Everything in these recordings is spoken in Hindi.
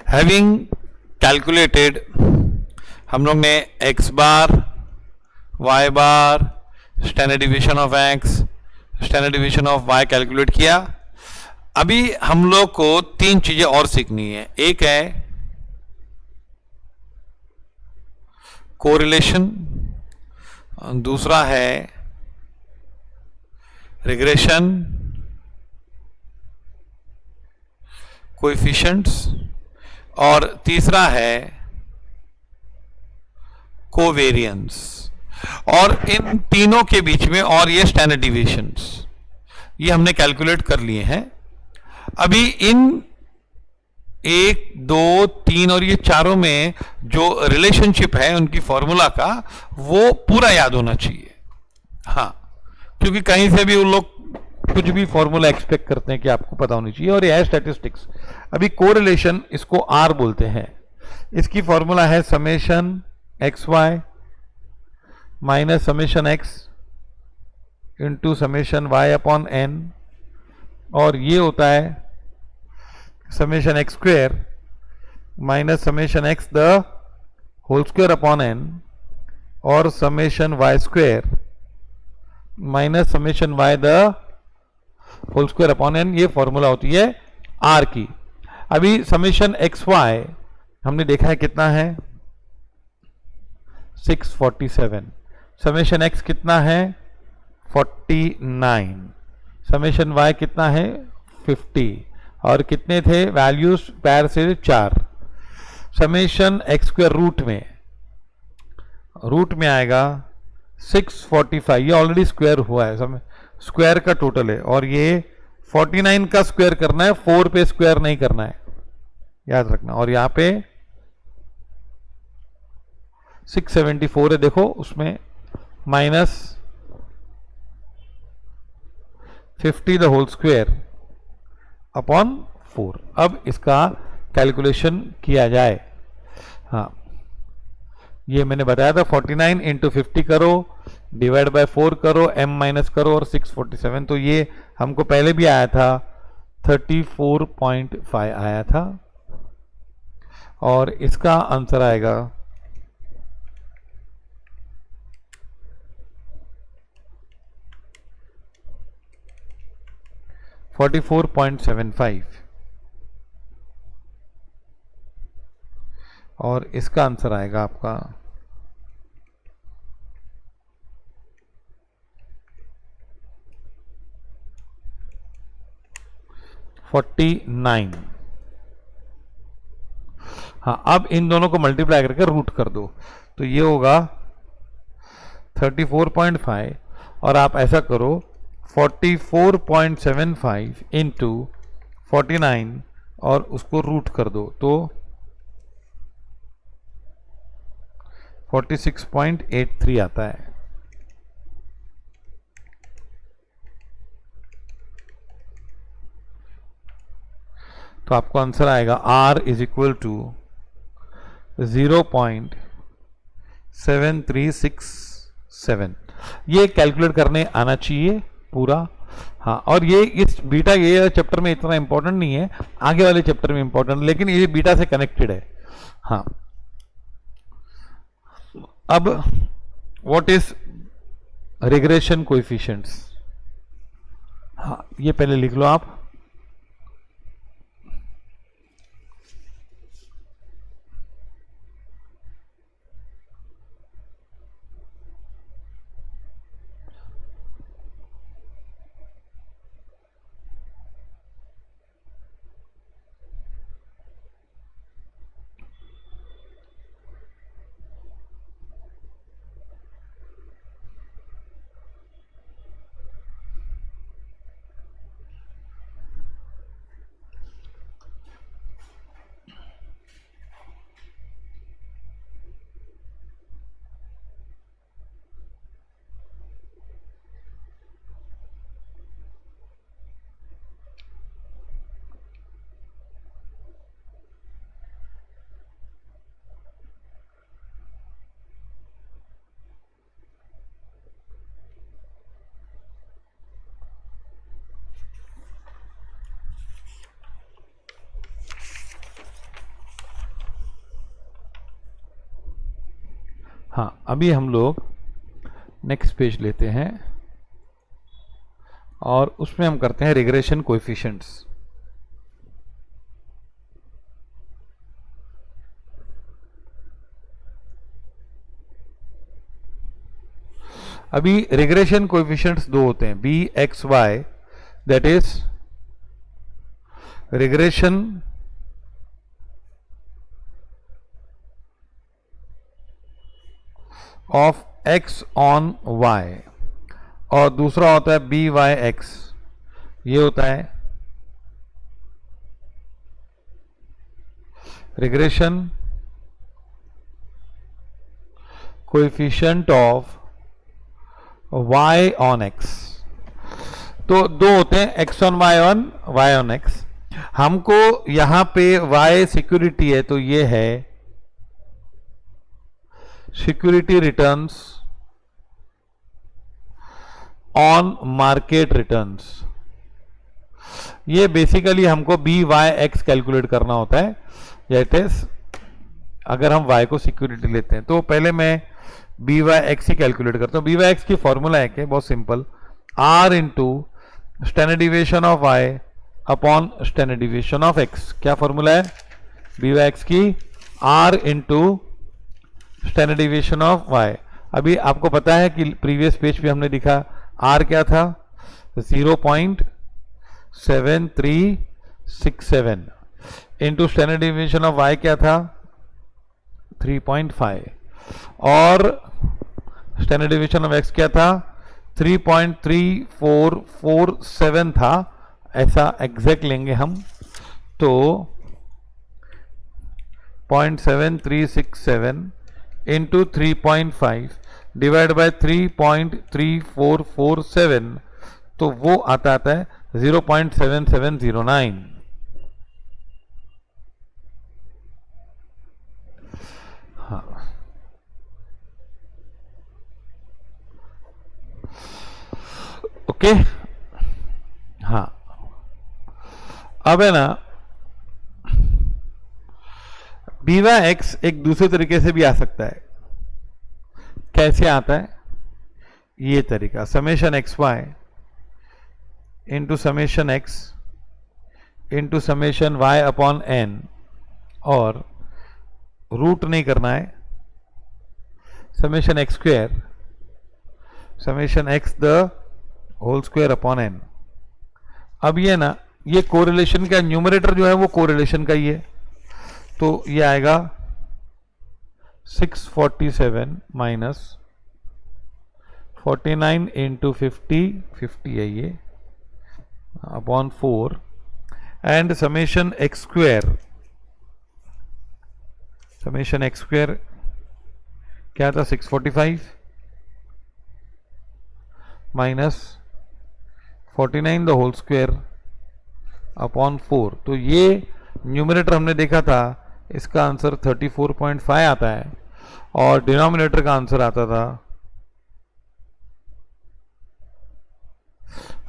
हैविंग कैलकुलेटेड, हम लोग ने x bar, y bar, standard division of x, standard division of y calculate किया। अभी हम लोग को तीन चीजें और सीखनी है। एक है कोरिलेशन, दूसरा है रिग्रेशन, कोएफिशिएंट्स, और तीसरा है कोवेरियंस। और इन तीनों के बीच में और ये स्टैंडर्ड डिविएशंस, ये हमने कैलकुलेट कर लिए हैं। अभी इन 1, 2, 3 और ये चारों में जो रिलेशनशिप है उनकी फॉर्मूला का, वो पूरा याद होना चाहिए। हाँ, क्योंकि कहीं से भी उन लोग कुछ भी फॉर्मूला एक्सपेक्ट करते हैं कि आपको पता होनी चाहिए, और ये है स्टैटिस्टिक्स। अभी कोरिलेशन, इसको आर बोलते हैं। इसकी फॉर्मूला है summation x Y minus summation x into summation Y upon N, और ये होता है summation x square minus summation x the whole square upon N, और summation Y square minus summation Y the whole square upon N. ये फॉर्मूला होती है आर की। अभी समेशन एक्स वाई हमने देखा है कितना है 647, समेशन एक्स कितना है 49, समेशन वाई कितना है 50, और कितने थे वैल्यूज पैर से 4। समेशन एक्स स्क्वायर रूट में आएगा 645, ये ऑलरेडी स्क्वायर हुआ है, स्क्वायर का टोटल है, और ये 49 का स्क्वायर करना है, 4 पे स्क्वायर नहीं करना है, याद रखना। और यहां पे 674 है, देखो उसमें minus 50 the whole square upon 4। अब इसका कैलकुलेशन किया जाए। हाँ, ये मैंने बताया था 49 इंटू 50 करो, डिवाइड बाय 4 करो, m माइनस करो, और 647। तो ये हमको पहले भी आया था 34.5 आया था, और इसका आंसर आएगा 44.75, और इसका आंसर आएगा आपका 49। हाँ, अब इन दोनों को मल्टीप्लाई करके रूट कर दो, तो ये होगा 34.5, और आप ऐसा करो 44.75 इंटू 49 और उसको रूट कर दो, तो 46.83 आता है। तो आपको आंसर आएगा R इज इक्वल टू 0.7367। ये कैलकुलेट करने आना चाहिए पूरा। हाँ, और ये इस बीटा ये चैप्टर में इतना इंपॉर्टेंट नहीं है, आगे वाले चैप्टर में इंपॉर्टेंट, लेकिन ये बीटा से कनेक्टेड है। हाँ, अब व्हाट इज रिग्रेशन कोएफिशिएंट्स? हाँ, ये पहले लिख लो आप। हाँ, अभी हम लोग नेक्स्ट पेज लेते हैं और उसमें हम करते हैं रिग्रेशन कोएफिशिएंट्स। अभी रिग्रेशन कोएफिशिएंट्स दो होते हैं, B x Y, that is regression of X on Y, और दूसरा होता है बी वाई एक्स, ये होता है regression coefficient of y on x। तो दो होते हैं, x on y on x। हमको यहां पे y सिक्योरिटी है, तो ये है security returns on market returns. ये बेसिकली हमको बी वाई एक्स कैलकुलेट करना होता है, दैट इज अगर हम y को सिक्योरिटी लेते हैं। तो पहले मैं बी वाई एक्स ही कैलकुलेट करता हूँ। बी वाई एक्स की फॉर्मूला है कि बहुत simple, R into standard deviation of Y upon standard deviation of X. क्या फॉर्मूला है बी वाई एक्स की? R into standard deviation of Y. अभी आपको पता है कि प्रीवियस पेज पे हमने लिखा आर क्या था, 0.7367 into standard deviation of Y क्या था, 3.5, और स्टैंडर्ड डिविएशन ऑफ एक्स क्या था, 3.3447 था। ऐसा एग्जैक्ट लेंगे हम, तो 0.7367 इंटू 3.5 डिवाइड बाय 3.3447, तो वो आता है 0.7709। हाँ, ओके। हाँ, अब है ना, बी वाई एक्स एक दूसरे तरीके से भी आ सकता है। कैसे आता है? ये तरीका, summation x Y into summation x into summation Y upon N, और रूट नहीं करना है, summation x square summation x the whole square upon N. अब ये ना, ये कोरिलेशन का न्यूमरेटर जो है वो कोरिलेशन का ही है, तो ये आएगा 647 माइनस 49 इंटू 50 है ये upon 4, and summation x square क्या था, 645 minus 49 the whole square upon 4। तो ये न्यूमरेटर हमने देखा था, इसका आंसर 34.5 आता है, और डिनोमिनेटर का आंसर आता था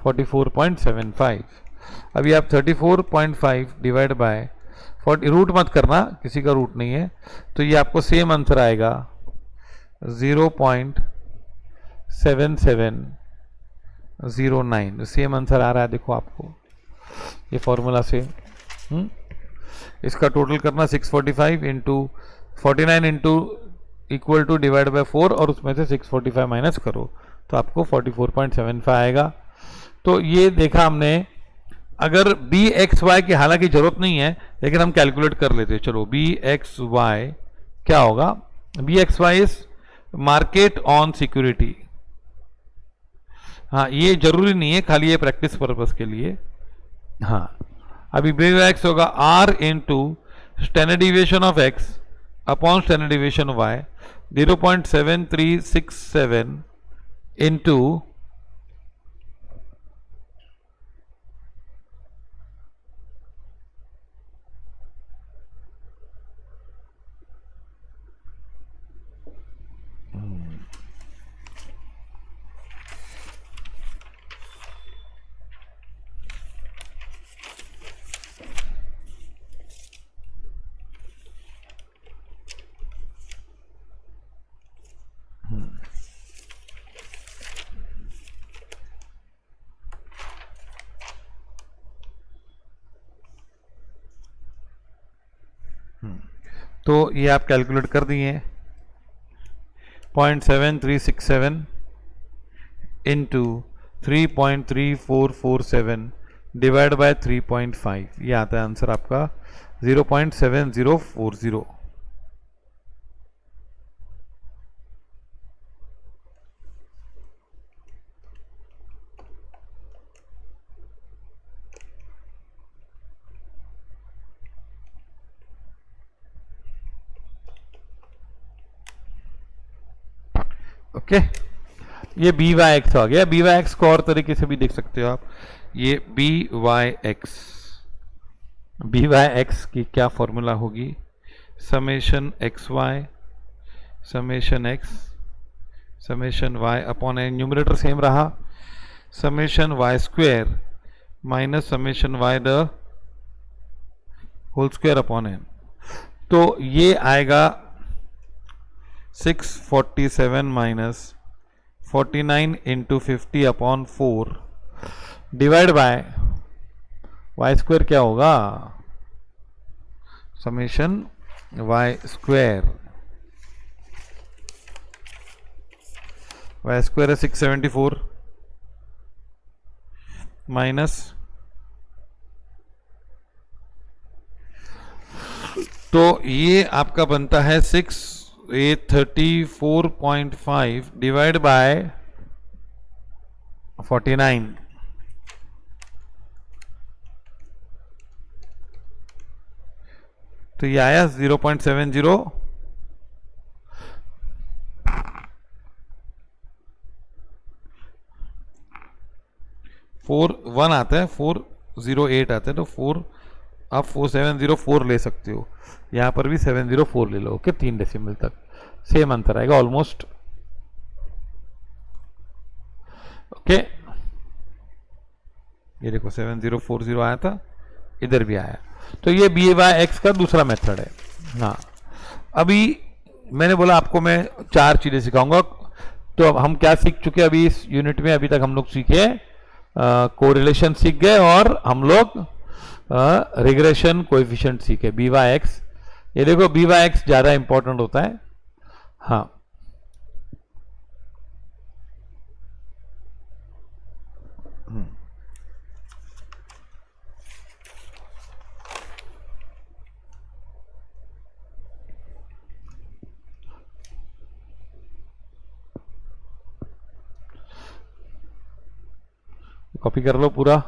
44.75। अभी आप 34.5 डिवाइड बाय 40, रूट मत करना, किसी का रूट नहीं है, तो ये आपको सेम आंसर आएगा 0.7709। सेम आंसर आ रहा है, देखो आपको ये फॉर्मूला से। इसका टोटल करना 645 into 49 into equal to divide by 4, और उसमें से 645 माइनस करो, तो आपको 44.75 आएगा। तो ये देखा हमने। अगर बी एक्स वाई की हालांकि जरूरत नहीं है, लेकिन हम कैलकुलेट कर लेते हैं। चलो, बी एक्स वाई क्या होगा, B x Y is market on security. हाँ, ये जरूरी नहीं है, खाली ये प्रैक्टिस पर्पस के लिए। हाँ, अभी बी वाई एक्स होगा R into standard deviation of x upon standard deviation of Y, 0.7367 into तो ये आप कैलकुलेट कर दिए, 0.7367 इंटू 3.3447 डिवाइड बाय 3.5, ये आता है आंसर आपका 0.7040। ओके, ये बी वाई एक्स आ गया। बी वाई एक्स को और तरीके से भी देख सकते हो आप। ये बी वाई एक्स की क्या फॉर्मूला होगी, summation x Y summation x summation Y upon n, numerator same रहा, summation Y square minus summation Y the whole square upon n. तो ये आएगा 647 minus 49 into 50 upon 4 divide by y square क्या होगा, समेशन वाई स्क्वेयर है 674 माइनस, तो ये आपका बनता है 834.5 डिवाइड बाय 49, तो ये आया 0.70, 41 आता है, 408 आता है, तो 4 आप 4704 ले सकते हो, यहां पर भी 704 ले लो। ओके, 3 डेसिमल तक सेम अंतर आएगा ऑलमोस्ट। ओके, ये देखो 7040 आया था, इधर भी आया। तो ये बी वाई एक्स का दूसरा मेथड है। हाँ, अभी मैंने बोला आपको मैं 4 चीजें सिखाऊंगा। तो अब हम क्या सीख चुके अभी इस यूनिट में, अभी तक हम लोग सीखे कोरिलेशन सीख गए, और हम लोग रिग्रेशन कोएफिशिएंट सीखे बी वाई एक्स। ये देखो बी वाई एक्स ज्यादा इंपॉर्टेंट होता है। हाँ, कॉपी कर लो पूरा।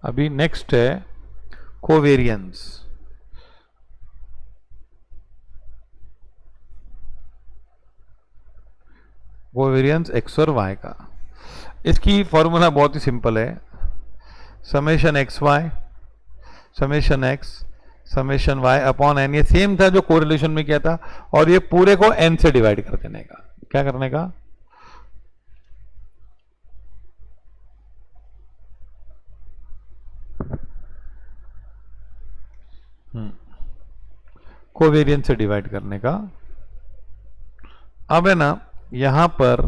अभी नेक्स्ट है कोवेरियंस। कोवेरियंस एक्स और वाई का, इसकी फॉर्मूला बहुत ही सिंपल है, summation x Y summation x summation Y upon N. ये सेम था जो कोरिलेशन में किया था, और ये पूरे को एन से डिवाइड कर देने का। क्या करने का, कोवेरियंस से डिवाइड करने का। अब है ना यहां पर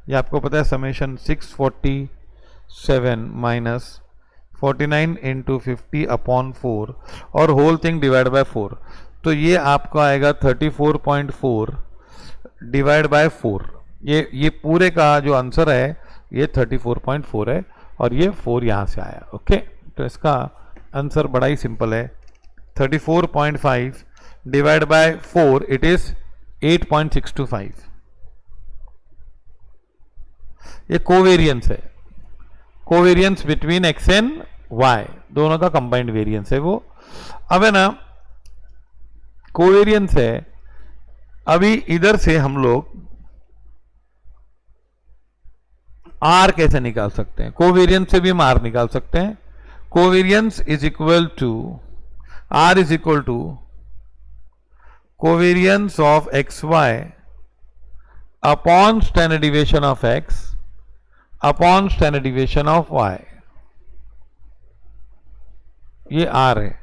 ये आपको पता है समेशन 647 माइनस 49 इंटू 50 अपॉन 4 और होल थिंग डिवाइड बाय 4, तो ये आपको आएगा 34.4 डिवाइड बाय 4। ये पूरे का जो आंसर है ये 34.4 है और ये 4 यहाँ से आया। ओके, तो इसका आंसर बड़ा ही सिंपल है, 34.5 डिवाइड बाय 4 इट इज 8.625। ये कोवेरियंस है, covariance between X and Y, दोनों का कंबाइंड वेरियंस है वो। अब है ना कोवेरियंस है, अभी इधर से हम लोग आर कैसे निकाल सकते हैं? कोवेरियंस से भी हम आर निकाल सकते हैं। Covariance is equal to R is equal to covariance of X Y upon standard deviation of x upon standard deviation of Y, ये आर है।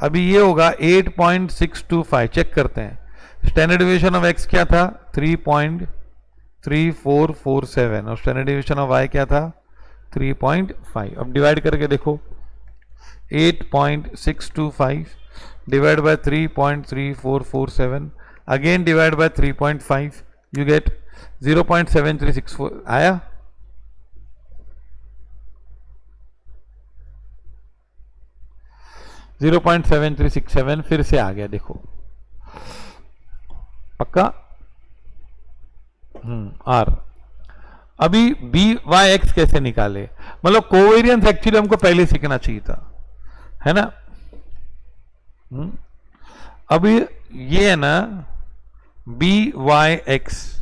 अभी ये होगा 8.625, चेक करते हैं। स्टैंडर्ड डिविएशन ऑफ एक्स क्या था? 3.3447 और स्टैंडर्ड डिविएशन ऑफ वाई क्या था? 3.5। अब डिवाइड करके देखो, 8.625 divide by 3.3447 again divide by 3.5, you get 0.7364 आया। $0.7367 फिर से आ गया, देखो पक्का। आर। अभी बी वाई एक्स कैसे निकाले? मतलब कोवेरियंस एक्चुअली हमको पहले सीखना चाहिए था, है ना। अभी ये है ना बी वाई एक्स,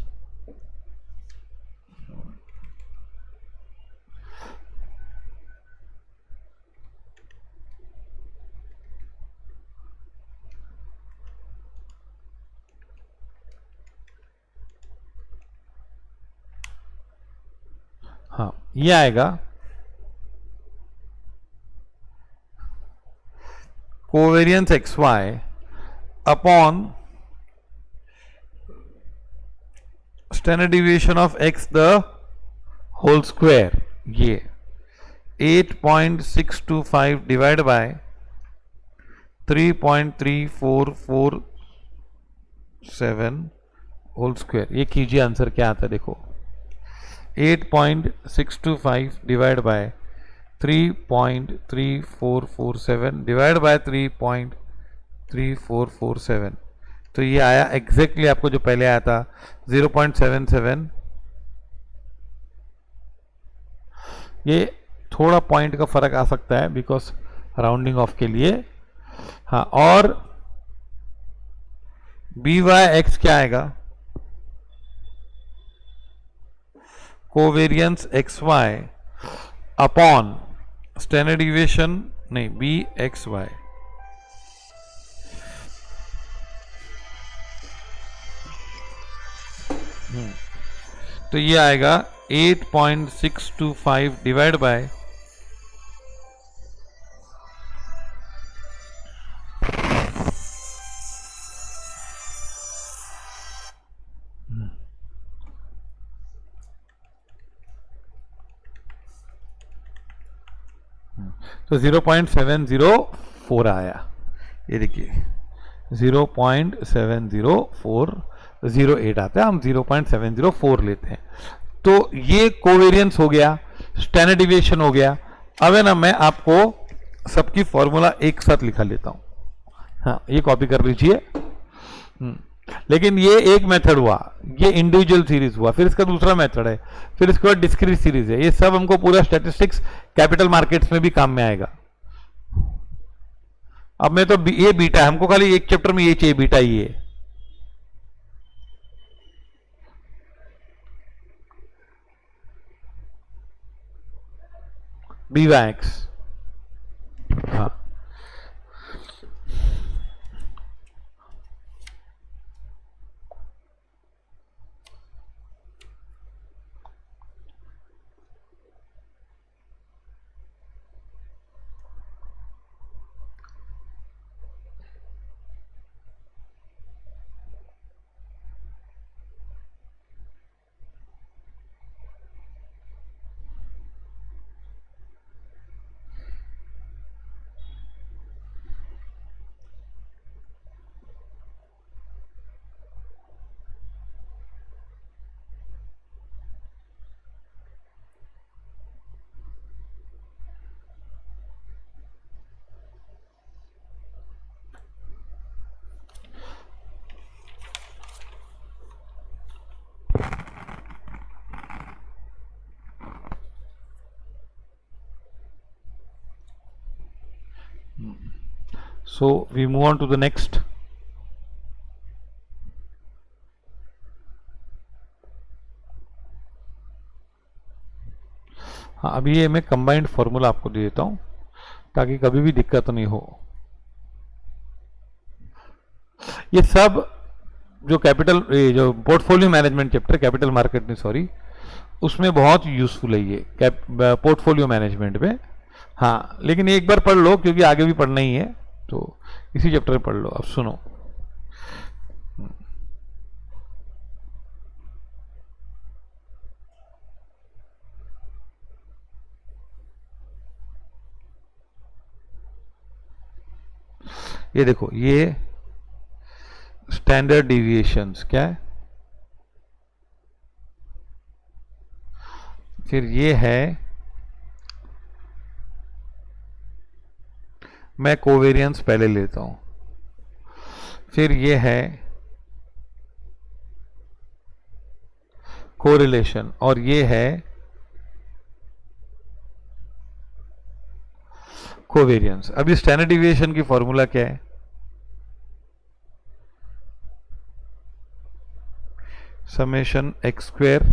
हाँ ये आएगा covariance x Y upon standard deviation of X the whole square, ये 8.625 डिवाइड बाय 3.3447 होल स्क्वायर। ये कीजिए आंसर क्या आता है, देखो 8.625 डिवाइड बाय 3.3447 डिवाइड बाय 3.3447, तो ये आया एग्जैक्टली आपको जो पहले आया था 0.77। ये थोड़ा पॉइंट का फर्क आ सकता है बिकॉज राउंडिंग ऑफ के लिए। हाँ, और बी वाई एक्स क्या आएगा? Covariance x Y upon standard deviation, नहीं बी एक्स वाई, तो ये आएगा 8.625 डिवाइड बाय 0.704 आया। ये देखिए 0.70408 आता है, हम 0.704 लेते हैं। तो ये कोवेरियंस हो गया, स्टैंडर्ड डिविएशन हो गया। अब है ना मैं आपको सबकी फॉर्मूला एक साथ लिखा लेता हूं। हाँ ये कॉपी कर लीजिए। लेकिन ये एक मेथड हुआ, ये इंडिविजुअल सीरीज हुआ, फिर इसका दूसरा मेथड है, फिर इसके बाद डिस्क्रीट सीरीज है। ये सब हमको पूरा स्टैटिस्टिक्स कैपिटल मार्केट्स में भी काम में आएगा। अब मैं तो ये बीटा है, हमको खाली एक चैप्टर में ये चाहिए, बीटा ही है। बी वाई एक्स, हाँ So we move on to the next. हाँ, अभी ये मैं कंबाइंड फॉर्मूला आपको दे देता हूं ताकि कभी भी दिक्कत नहीं हो। ये सब जो जो portfolio management chapter, capital market में सॉरी, उसमें बहुत यूजफुल है ये पोर्टफोलियो मैनेजमेंट में। हाँ, लेकिन एक बार पढ़ लो क्योंकि आगे भी पढ़ना ही है, तो इसी चैप्टर में पढ़ लो। अब सुनो, ये देखो, ये स्टैंडर्ड डिविएशंस क्या है, फिर ये है, मैं कोवेरियंस पहले लेता हूं, फिर ये है कोरिलेशन, और ये है कोवेरियंस। अभी स्टैंडर्ड डिविएशन की फॉर्मूला क्या है, summation x square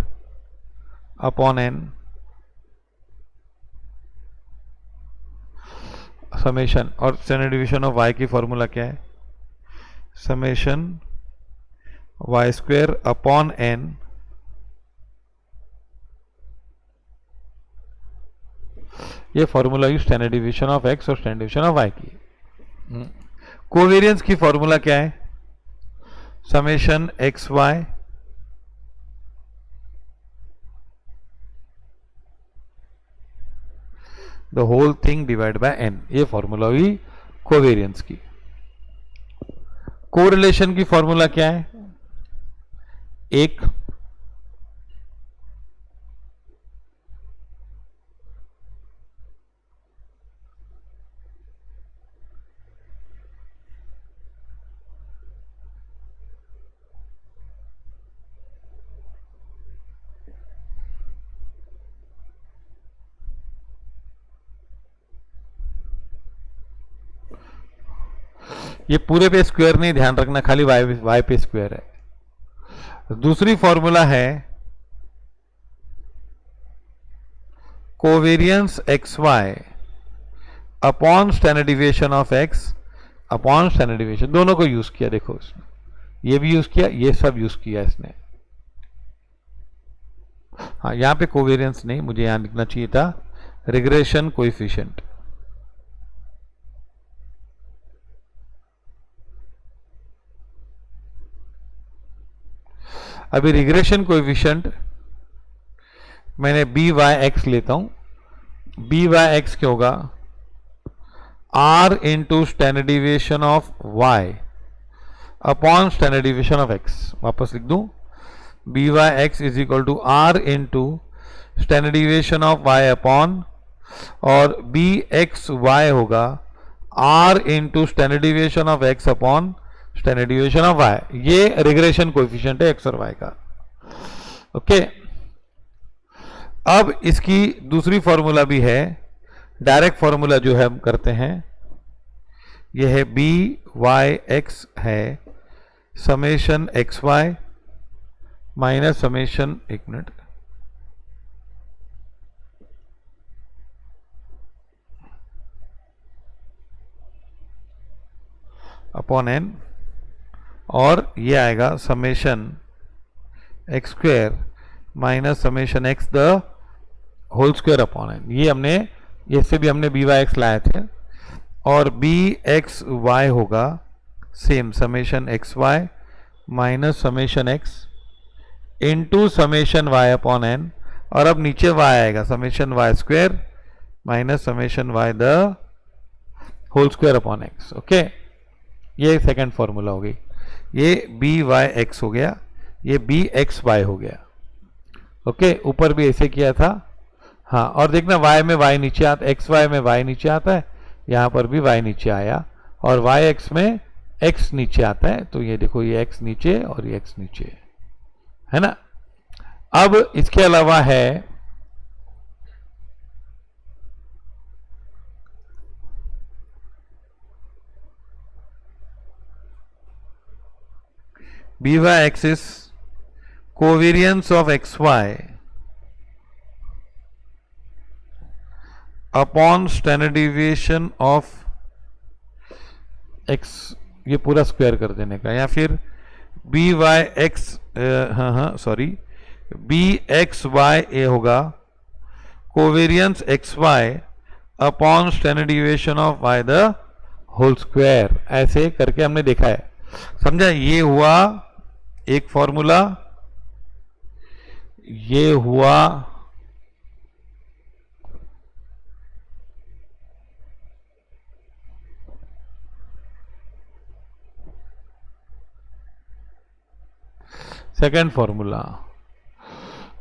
upon n, summation, और स्टैंडर्ड डिविएशन ऑफ वाई की फॉर्मूला क्या है, summation Y square upon N ये formula use standard deviation of x और स्टैंडर्ड डिविएशन ऑफ वाई की। कोवेरियंस की फॉर्मूला क्या है, summation x y the whole thing divide by n, ये फॉर्मूला हुई कोवेरियंस की। कोरिलेशन की फॉर्मूला क्या है, एक ये पूरे पे स्क्वायर नहीं, ध्यान रखना, खाली वाई पे स्क्वायर है। दूसरी फॉर्मूला है covariance x Y upon standard deviation of x upon standard deviation, दोनों को यूज किया। देखो इसमें ये भी यूज किया, ये सब यूज किया इसने। हाँ, यहां पे कोवेरियंस नहीं, मुझे यहां लिखना चाहिए था रिग्रेशन कोएफिशिएंट। अभी रिग्रेशन कोएफिशिएंट मैंने बी वाई एक्स लेता हूं। बी वाई एक्स क्या होगा, R into standard deviation of Y upon standard deviation of X. वापस लिख दूं, B Y x is equal to are into standard deviation of Y upon, और बी एक्स वाई होगा R into standard deviation of x upon standard deviation of Y. ये रिग्रेशन कोएफिशिएंट है एक्स और वाई का। ओके, अब इसकी दूसरी फॉर्मूला भी है, डायरेक्ट फॉर्मूला जो है हम करते हैं, ये है बी वाई एक्स है summation x Y minus summation, एक मिनट, अपॉन एन, और ये आएगा summation x square minus summation x the whole square upon N. ये हमने, ये से भी हमने बी वाई एक्स लाए थे, और बी एक्स वाई होगा same summation x Y minus summation x into summation Y upon N, और अब नीचे वाई आएगा summation Y square minus summation Y the whole square upon X. Okay, ये सेकंड फॉर्मूला हो गई। ये बी वाई एक्स हो गया, ये बी एक्स वाई हो गया। ओके, ऊपर भी ऐसे किया था। हाँ, और देखना y में y नीचे आता, एक्स वाई में y नीचे आता है, यहाँ पर भी y नीचे आया, और y x में x नीचे आता है। तो ये देखो, ये x नीचे और ये x नीचे है ना। अब इसके अलावा है B Y axis covariance of X Y upon standard deviation of X, ये पूरा स्क्वायर कर देने का, या फिर बी वाई एक्स, हाँ sorry, B x Y a होगा covariance x Y upon standard deviation of Y the whole square, ऐसे करके हमने देखा है। समझा? ये हुआ एक फॉर्मूला, ये हुआ सेकेंड फॉर्मूला,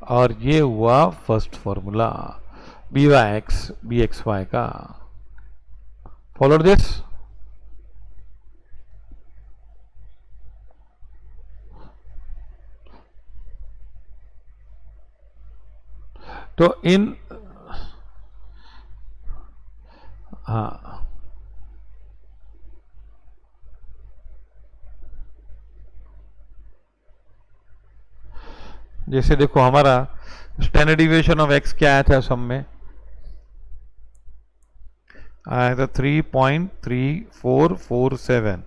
और ये हुआ first formula b Y x b x y का। Follow this. तो इन, हाँ, जैसे देखो हमारा स्टैंडर्ड डिविएशन ऑफ एक्स क्या आया था, सम में आया था 3.3447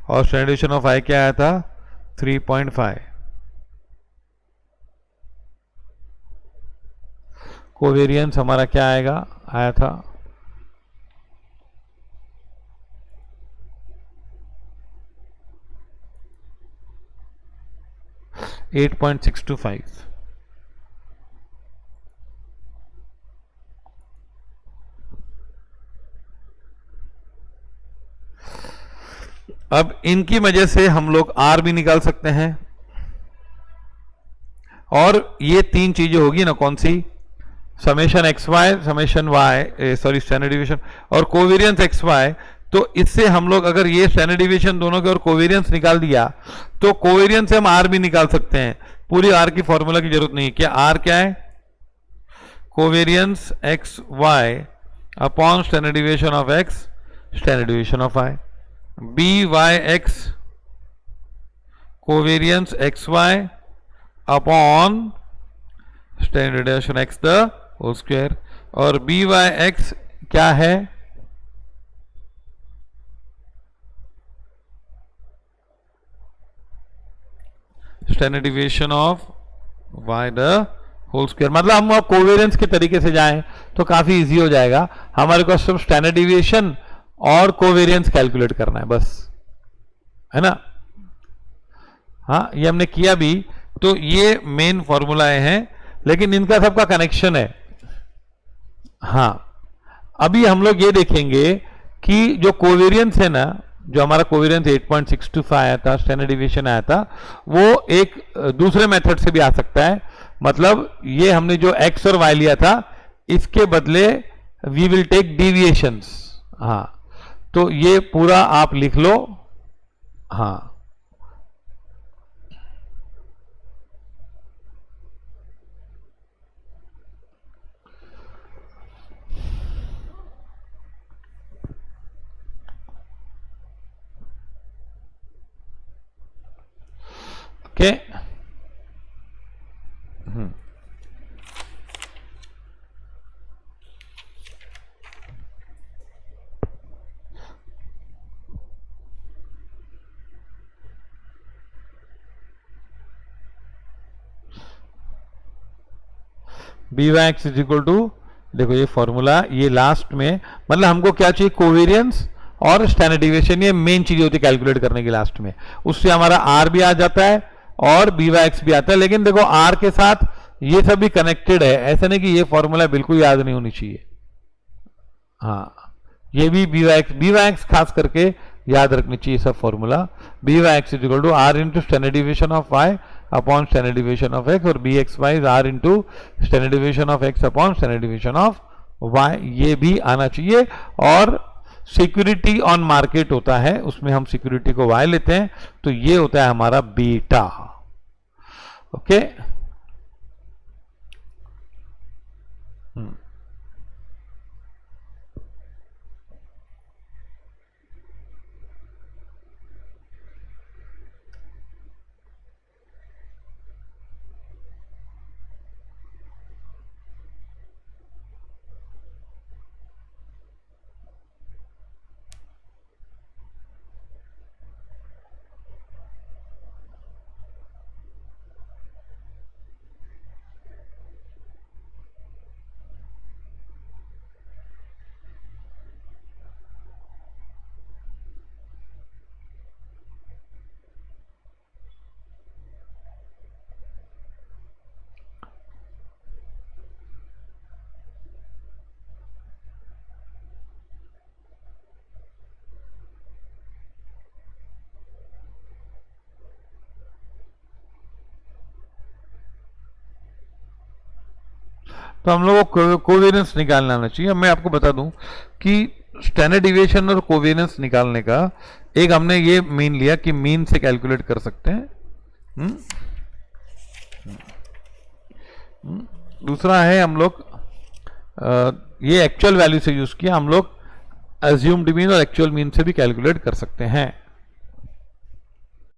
और स्टैंडर्ड डिविएशन ऑफ आई क्या आया था 3.5। कोवेरियंस हमारा क्या आएगा, आया था 8.625। अब इनकी वजह से हम लोग आर भी निकाल सकते हैं, और ये तीन चीजें होगी ना, कौन सी, summation x Y, summation y, sorry standard deviation और कोवेरियंस एक्स वाई। तो इससे हम लोग अगर ये स्टैंडर्ड डिविएशन दोनों के और कोवेरियंस निकाल दिया तो कोवेरियंस से हम आर भी निकाल सकते हैं। पूरी आर की फॉर्मूला की जरूरत नहीं। क्या आर क्या है, covariance x Y upon standard deviation of X standard deviation of Y, B Y X covariance x Y upon standard deviation X the whole square, और बी वाई एक्स क्या है, standard deviation of Y the whole square. मतलब हम अब कोवेरियंस के तरीके से जाएं तो काफी इजी हो जाएगा, हमारे को सिर्फ स्टैंडर्ड डिविएशन और कोवेरियंस कैलकुलेट करना है बस, है ना। हाँ, ये हमने किया भी। तो ये मेन फॉर्मूलाएं हैं, लेकिन इनका सबका कनेक्शन है। हाँ, अभी हम लोग ये देखेंगे कि जो कोवेरियंस है ना, जो हमारा कोवेरियंस 8.625 आया था, स्टैंडर्ड डिविएशन आया था, वो एक दूसरे मेथड से भी आ सकता है। मतलब ये हमने जो एक्स और वाई लिया था, इसके बदले वी विल टेक डिविएशंस। हाँ, तो ये पूरा आप लिख लो। हाँ, okay. B Y x is equal to, देखो ये फॉर्मूला, ये लास्ट में, मतलब हमको क्या चाहिए, कोवेरियंस और स्टैंडर्ड डिविएशन, ये मेन चीज होती है कैलकुलेट करने की लास्ट में। उससे हमारा आर भी आ जाता है और बी वाई एक्स भी आता है। लेकिन देखो आर के साथ ये सब भी कनेक्टेड है, ऐसा नहीं कि ये फॉर्मूला बिल्कुल याद नहीं होनी चाहिए। हाँ, ये भी बी वाई एक्स खास करके याद रखनी चाहिए सब formula. B Y x is equal to are into standard deviation of Y upon standard deviation of x, और B x Y is r into standard deviation of x upon standard deviation of Y, ये भी आना चाहिए। और सिक्योरिटी ऑन मार्केट होता है, उसमें हम सिक्योरिटी को वाई लेते हैं, तो ये होता है हमारा बीटा। ओके, तो हम लोगों को कोवेरियंस निकालना आना चाहिए। अब मैं आपको बता दूं कि स्टैंडर्ड डिविएशन और कोवेरियंस निकालने का एक हमने ये मीन लिया कि मीन से कैलकुलेट कर सकते हैं। दूसरा है हम लोग ये एक्चुअल वैल्यू से यूज किया, हम लोग अज्यूम्ड मीन और एक्चुअल मीन से भी कैलकुलेट कर सकते हैं।